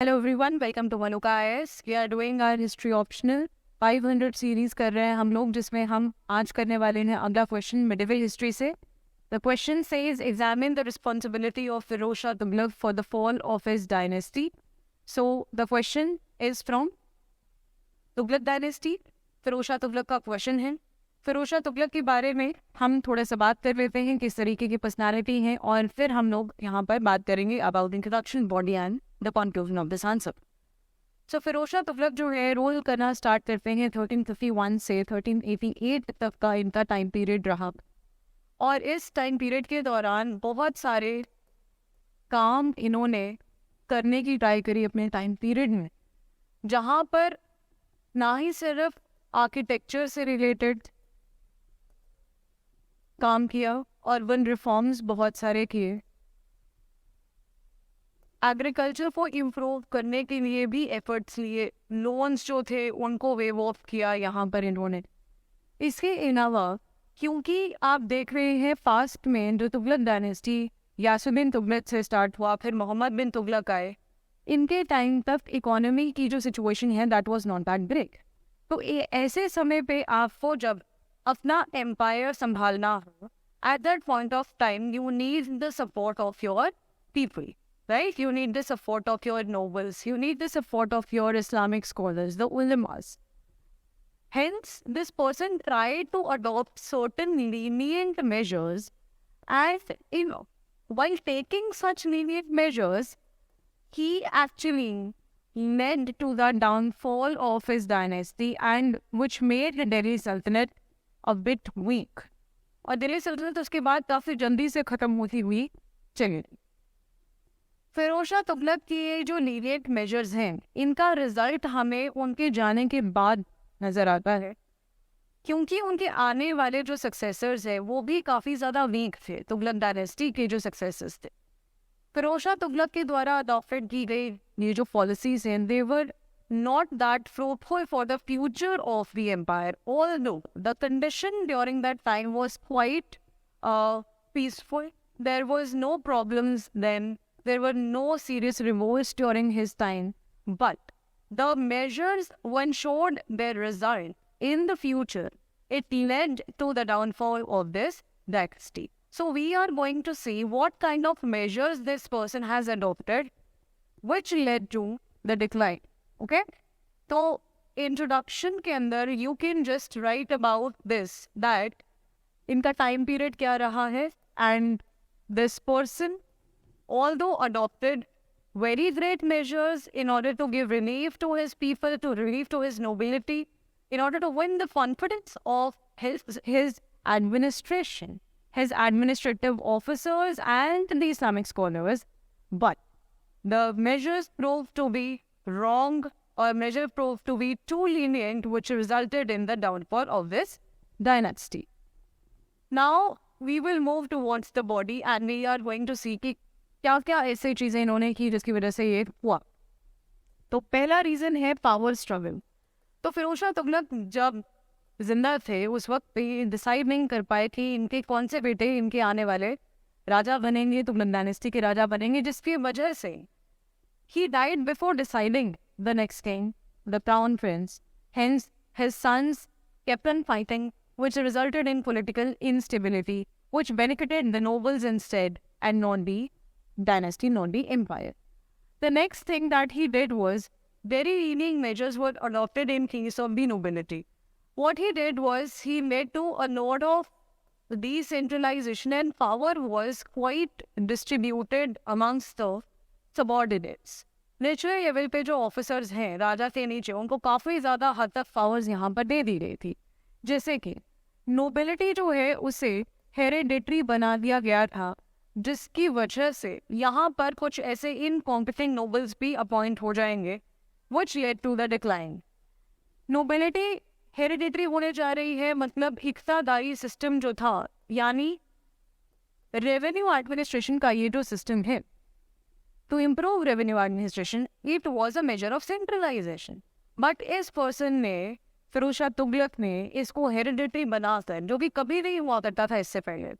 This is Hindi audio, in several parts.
Hello everyone, welcome to Manuka IAS. We are doing our history optional 500 series कर रहे हैं हम लोग, जिसमें हम आज करने वाले हैं अगला क्वेश्चन मिडिवल हिस्ट्री से। The question says examine the responsibility of Firoz Shah Tughlaq for the fall of his dynasty. So the question is from Tughlaq dynasty. Firoz Shah Tughlaq का क्वेश्चन है। फिरोज शाह तुगलक के बारे में हम थोड़ा सा बात कर लेते हैं, किस तरीके की पर्सनालिटी है, और फिर हम लोग यहाँ पर बात करेंगे about introduction, body and the conclusion of this answer. So Firoz Shah Tughlaq जो है रूल करना स्टार्ट करते हैं 1351 से 1388 तक का इनका टाइम पीरियड रहा। और इस टाइम पीरियड के दौरान बहुत सारे काम इन्होंने करने की ट्राई करी अपने टाइम पीरियड में, जहाँ पर ना ही सिर्फ आर्किटेक्चर से रिलेटेड काम किया, अर्बन रिफॉर्म्स बहुत सारे किए, एग्रीकल्चर को इम्प्रूव करने के लिए भी एफर्ट्स लिए, लोन्स जो थे उनको वेव ऑफ किया यहाँ पर इन्होंने। इसके अलावा क्योंकि आप देख रहे हैं फास्ट में जो तुगलक डायनेस्टी यासुद्दीन तुगलक से स्टार्ट हुआ, फिर मोहम्मद बिन तुगलक आए, इनके टाइम तक इकोनॉमी की जो सिचुएशन है that was not that great. तो ऐसे समय पे आपको जब अपना एम्पायर संभालना हो, at that point of time you need the support of your people, right? You need the support of your nobles. You need the support of your Islamic scholars, the ulamas. Hence, this person tried to adopt certain lenient measures, and while taking such lenient measures, he actually led to the downfall of his dynasty, and which made the Delhi Sultanate a bit weak. और दिल्ली सल्तनत उसके बाद काफ़ी जल्दी से ख़त्म होती हुई चली गई। फिरोज शाह तुगलक के जो लीनिएंट मेजर्स हैं, इनका रिजल्ट हमें उनके जाने के बाद नज़र आता है, क्योंकि उनके आने वाले जो सक्सेसर्स हैं वो भी काफ़ी ज़्यादा वीक थे। तुगलक डायनेस्टी के जो सक्सेसर्स थे, फिरोज शाह तुगलक के द्वारा अडॉप्टेड की गई ये जो पॉलिसीज हैं, they were not that fruitful for the future of the empire, although the condition during that time was quite peaceful, there was no problems then, there were no serious revolts during his time, but the measures when showed their result in the future, it led to the downfall of this dynasty. So we are going to see what kind of measures this person has adopted which led to the decline. Okay, so introduction के अंदर you can just write about this, that इनका time period क्या रहा है, and this person although adopted very great measures in order to give relief to his people, to relief to his nobility, in order to win the confidence of his administration, his administrative officers and the Islamic scholars, but the measures proved to be wrong, or measure proved to be too lenient, which resulted in the downfall of this dynasty. Now we will move towards the body, and we are going to see कि क्या क्या ऐसी चीज़ें इन्होंने की जिसकी वजह से ये हुआ। तो पहला रीज़न है पावर स्ट्रगल। तो फिरोज शाह तुगलक जब जिंदा थे उस वक्त ये डिसाइड नहीं कर पाए कि इनके कौन से बेटे इनके आने वाले राजा बनेंगे, तुगलक डायनेस्टी के राजा बनेंगे, जिसकी वजह से ही died before deciding the next king, the crown prince. Hence his sons kept on fighting, which resulted in political instability, which benefited the nobles instead and not the dynasty, not the empire. The next thing that he did was very lenient measures were adopted in case of the nobility. What he did was he made to a note of decentralization, and power was quite distributed amongst the subordinates. Natural level पे जो ऑफिसर्स हैं राजा के नीचे, उनको काफ़ी ज़्यादा हद तक पावर्स यहाँ पर दे दी गई थी। जैसे कि नोबिलिटी जो है उसे हेरिडिटरी बना दिया गया था, जिसकी वजह से यहाँ पर कुछ ऐसे इनकॉम्पिटेंट नोबल्स भी अपॉइंट हो जाएंगे, which led to the decline. Nobility hereditary होने जा रही है, मतलब इख्तादारी सिस्टम जो था, यानी रेवेन्यू एडमिनिस्ट्रेशन का ये जो सिस्टम है, to improve revenue administration, it was a measure of centralization. But इस पर्सन ने, फिरोज शाह तुगलक ने, इसको हेरिडिटरी बनाकर, जो कि कभी नहीं हुआ करता था इससे पहले,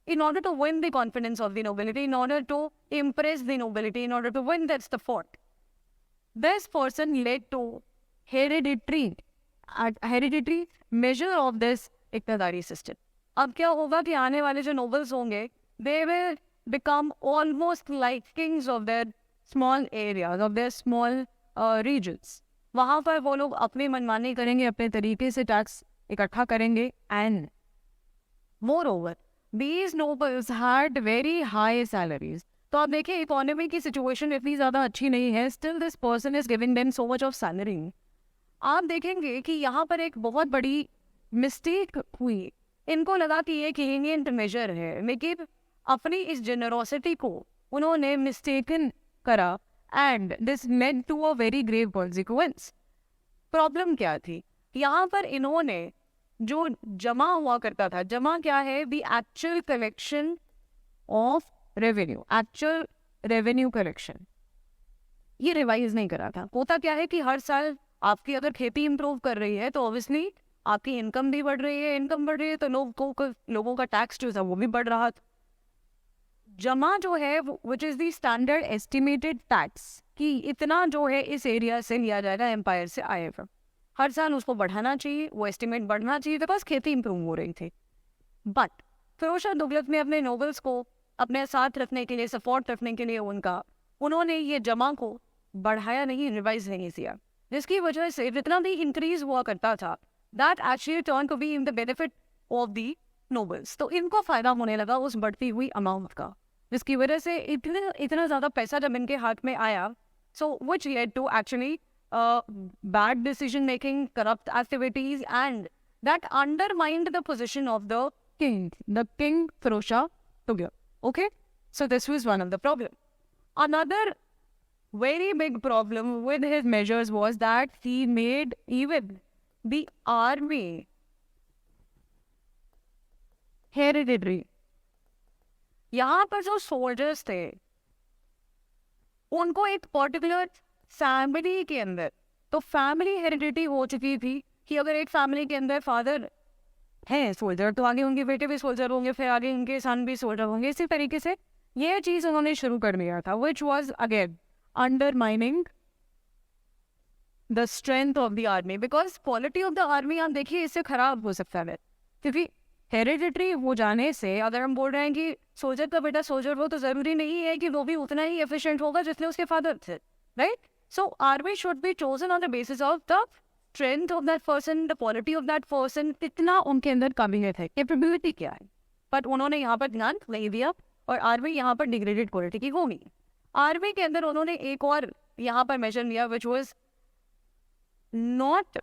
in order to win the confidence of the nobility, in order to impress the nobility, in order to win, that's the fort. This person led to hereditary major of this इक्तदारी सिस्टम. अब क्या होगा कि आने वाले जो नोबल्स होंगे, they will become almost like kings of their small areas, of their small regions. वहाँ पर वो लोग अपनी मनमानी करेंगे, अपने तरीके से टैक्स इकट्ठा करेंगे. And more these nobles had very high salaries. तो आप देखिए इकोनॉमी की सिचुएशन इतनी ज़्यादा अच्छी नहीं है, still this person is giving them so much of salary. आप देखेंगे कि यहाँ पर एक बहुत बड़ी मिस्टेक हुई. इनको लगा कि ये एक लीनिएंट मेजर है, लेकिन अपनी इस जेनरोसिटी को उन्होंने मिस्टेकन करा and this made to a very grave consequence. Problem क्या थी? यहाँ पर इन्होंने जो जमा हुआ करता था, जमा क्या है? The actual collection of revenue, actual revenue collection, ये रिवाइज नहीं करा था. होता क्या है कि हर साल आपकी अगर खेती इंप्रूव कर रही है तो ऑब्वियसली आपकी इनकम भी बढ़ रही है, इनकम बढ़ रही है तो लोगों का टैक्स जो था वो भी बढ़ रहा था. जमा जो है which is the standard estimated tax, कि इतना जो है इस एरिया से लिया जाएगा, एम्पायर से आएगा, हर साल उसको बढ़ाना चाहिए, वो एस्टिमेट बढ़ना चाहिए, बिकॉज खेती इंप्रूव हो रही थी. बट फिरोज शाह तुगलक ने अपने नोबल्स को अपने साथ रखने के लिए, सपोर्ट रखने के लिए उन्होंने ये जमा को बढ़ाया नहीं, रिवाइज नहीं किया, जिसकी वजह से जितना भी इंक्रीज हुआ करता था that actually turn to be in the benefit of the nobles. तो इनको फायदा होने लगा उस बढ़ती हुई अमाउंट का, जिसकी वजह से इतना ज़्यादा पैसा जब इनके हाथ में आया, so which led to actually bad decision making, corrupt activities, and that undermined the position of the king Firoz Shah Tughlaq. Okay, so this was one of the problem. Another very big problem with his measures was that he made even the army hereditary. यहाँ पर जो सोल्जर्स थे उनको एक पर्टिकुलर फैमिली के अंदर, तो फैमिली हेरिडिटी हो चुकी थी कि अगर एक फैमिली के अंदर फादर है सोल्जर तो आगे उनके बेटे भी सोल्जर होंगे, फिर आगे उनके सन भी सोल्जर होंगे. इसी तरीके से ये चीज़ उन्होंने शुरू कर दिया था, which was again undermining the strength of the army, because quality of the army आप देखिए इससे खराब हो सकता है, क्योंकि हेरिडिटरी हो जाने से अगर हम बोल रहे हैं कि सोल्जर का बेटा सोल्जर हो, तो ज़रूरी नहीं है कि वो भी उतना ही एफिशिएंट होगा जितने उसके फादर थे, right? So army should be chosen on the basis of the strength of that person, the quality of that person, कितना उनके अंदर काबिलियत है, कैपेबिलिटी क्या है. बट उन्होंने यहाँ पर ध्यान नहीं दिया और आर्मी यहाँ पर डिग्रेडेड क्वालिटी की होगी. आर्मी के अंदर उन्होंने एक और यहाँ पर मेजर लिया, which was not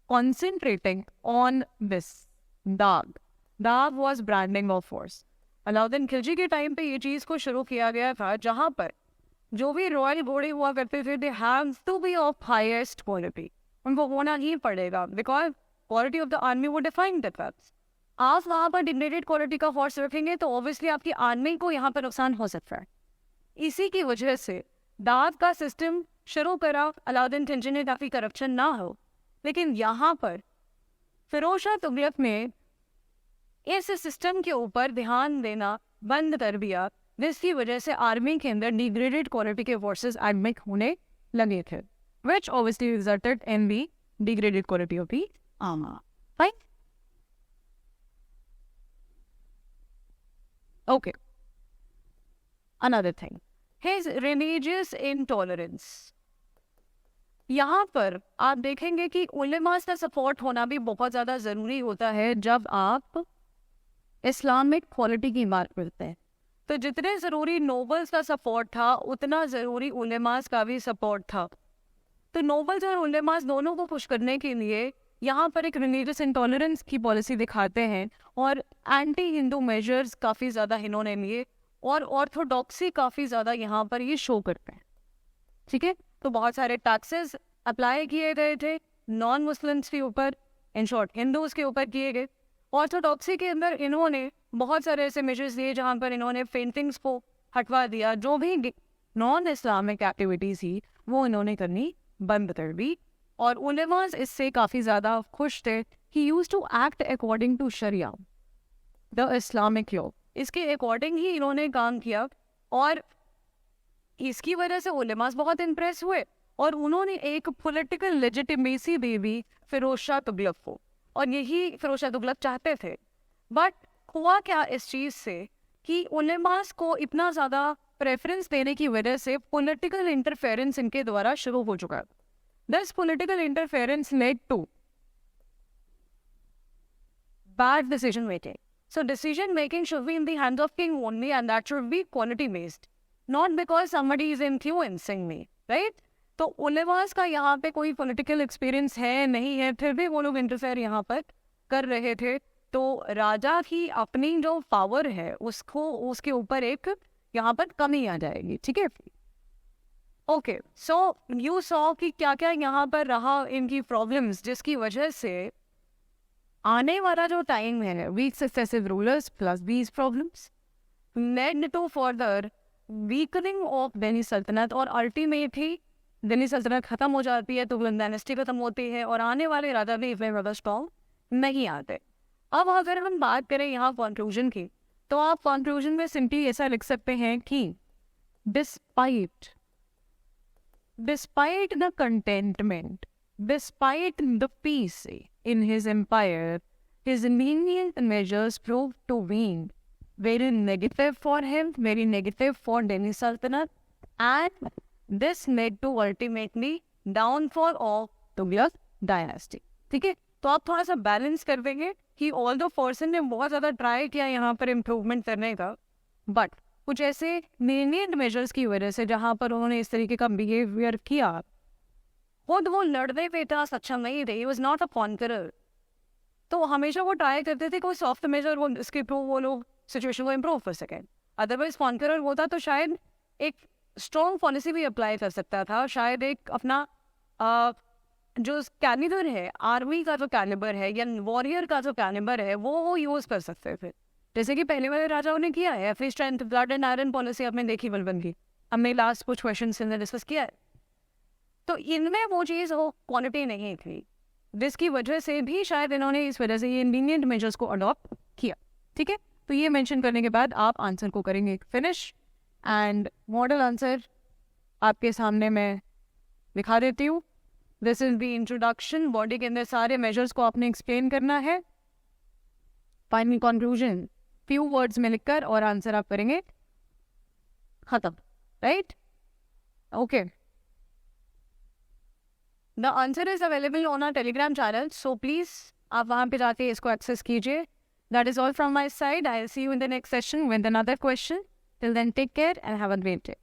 concentrating on this दाग. दाग was branding of force. Alauddin Khilji के टाइम पे ये चीज़ को शुरू किया गया था, जहाँ पर जो भी रॉयल घोड़े हुआ करते थे, they have to be of highest quality, उनको होना ही पड़ेगा, because quality of the army वो डिफाइन दैट. आप वहाँ पर डिग्रेडेड क्वालिटी का फोर्स रखेंगे तो ऑब्वियसली आपकी आर्मी को यहाँ पर नुकसान हो सकता है. इसी की वजह से दाद का सिस्टम शुरू करा अलाउद्दीन खिलजी ने, ताकि करप्शन ना हो. लेकिन यहाँ पर फिरोज शाह तुगलक ने इस सिस्टम के ऊपर ध्यान देना बंद कर दिया, जिसकी वजह से आर्मी के अंदर डिग्रेडेड क्वालिटी के फोर्सेस एडमिट होने लगे थे, which obviously resulted in the degraded quality of the army. Fine? Okay. Another thing, his religious intolerance. यहाँ पर आप देखेंगे कि उलेमास का सपोर्ट होना भी बहुत ज़्यादा ज़रूरी होता है जब आप इस्लामिक क्वालिटी की बात करते हैं. तो जितने ज़रूरी नोबल्स का सपोर्ट था उतना ज़रूरी उलेमास का भी सपोर्ट था. तो नोबल्स और उलेमास दोनों को खुश करने के लिए यहाँ पर एक रिलीजियस इंटॉलरेंस की पॉलिसी दिखाते हैं और एंटी हिंदू मेजर्स काफ़ी ज़्यादा इन्होंने लिए और ऑर्थोडॉक्सी काफ़ी ज़्यादा यहाँ पर ये शो करते हैं. ठीक है, तो बहुत सारे टैक्सेस अप्लाई किए गए थे नॉन मुस्लिम्स के ऊपर, इन शॉर्ट हिंदूज़ के ऊपर किए गए. ऑर्थोडॉक्सी के अंदर इन्होंने बहुत सारे ऐसे मेजर्स लिए जहाँ पर इन्होंने पेंटिंग्स को हटवा दिया, जो भी नॉन इस्लामिक एक्टिविटीज़ थी वो इन्होंने करनी बंद कर दी. और उलेमास इससे काफ़ी ज़्यादा खुश थे. He used to act according to sharia, the Islamic law, इसके अकॉर्डिंग ही इन्होंने काम किया. और इसकी वजह से उलेमास बहुत इम्प्रेस हुए और उन्होंने एक पॉलिटिकल लेजिटिमेसी दे दी फिरोज शाह तुगलक को, और यही फिरोज शाह तुगलक चाहते थे। बट हुआ क्या इस चीज़ से कि उलेमास को इतना ज़्यादा प्रेफरेंस देने की वजह से पॉलिटिकल इंटरफेरेंस इनके द्वारा शुरू हो चुका। This political interference led to bad decision making. So decision making should be in the hands of king only, and that should be quality based, not because somebody is influencing me, right? तो उलेमास का यहाँ पे कोई पॉलिटिकल एक्सपीरियंस है नहीं है, फिर भी वो लोग इंटरफेयर यहाँ पर कर रहे थे। तो राजा की अपनी जो पावर है उसको, उसके ऊपर एक यहाँ पर कमी आ जाएगी, ठीक है। ओके, सो यू सॉ कि क्या क्या यहाँ पर रहा इनकी प्रॉब्लम्स, जिसकी वजह से आने वाला जो टाइम है weak successive rulers plus these problems led to further weakening of Delhi सल्तनत, और अल्टीमेटली दिल्ली सल्तनत खत्म हो जाती है, तुगलक डायनेस्टी खत्म होती है, और आने वाले राजा भी इतने ज़्यादा स्ट्रॉन्ग नहीं आते। अब अगर हम बात करें यहाँ कंक्लूजन की, तो आप कंक्लूजन में सिंपली ऐसा लिख सकते हैं कि despite the contentment, despite the peace in his empire, his lenient measures proved to be very negative for him, very negative for Delhi Sultanate, and this led to ultimately downfall of Tughlaq dynasty. ठीक है, तो आप थोड़ा सा बैलेंस कर देंगे कि ऑल द पर्सन ने बहुत ज़्यादा ट्राई किया यहाँ पर इम्प्रूवमेंट करने का, बट कुछ ऐसे lenient मेजर्स की वजह से जहाँ पर उन्होंने इस तरीके का बिहेवियर किया, खुद वो लड़ने पे इतना सक्षम नहीं थे, वॉज नॉट अ कॉन्करर। तो हमेशा वो ट्राई करते थे कोई सॉफ्ट मेजर वो इसके थ्रू वो लोग सिचुएशन को इम्प्रूव कर सकें। अदरवाइज कॉन्करर होता तो शायद एक स्ट्रॉन्ग पॉलिसी भी अप्लाई कर सकता था, शायद एक अपना जो कैलिबर है, आर्मी का जो कैलिबर है या वॉरियर का जो कैलिबर है वो यूज़ कर सकते थे, जैसे कि पहले वाले राजाओं ने किया है। Free strength blood and iron policy आपने देखी बलबन की, हमने लास्ट कुछ क्वेश्चन से डिस्कस किया है। तो इनमें वो चीज़ वो क्वालिटी नहीं थी, जिसकी वजह से भी शायद इन्होंने इस वजह से ये इनवीनियंट मेजर्स को अडॉप्ट किया, ठीक है। तो ये मेंशन करने के बाद आप आंसर को करेंगे फिनिश, एंड मॉडल आंसर आपके सामने मैं दिखा देती हूँ। This is the introduction, body के अंदर सारे मेजर्स को आपने एक्सप्लेन करना है, फाइनल कंक्लूजन फ्यू वर्ड्स में लिखकर, और आंसर आप करेंगे खत्म, right? Okay, the answer is available on our Telegram channel, so please आप वहाँ पे जाके इसको एक्सेस कीजिए। That is all from my side, I will see you in the next session with another question. Till then take care and have a great day.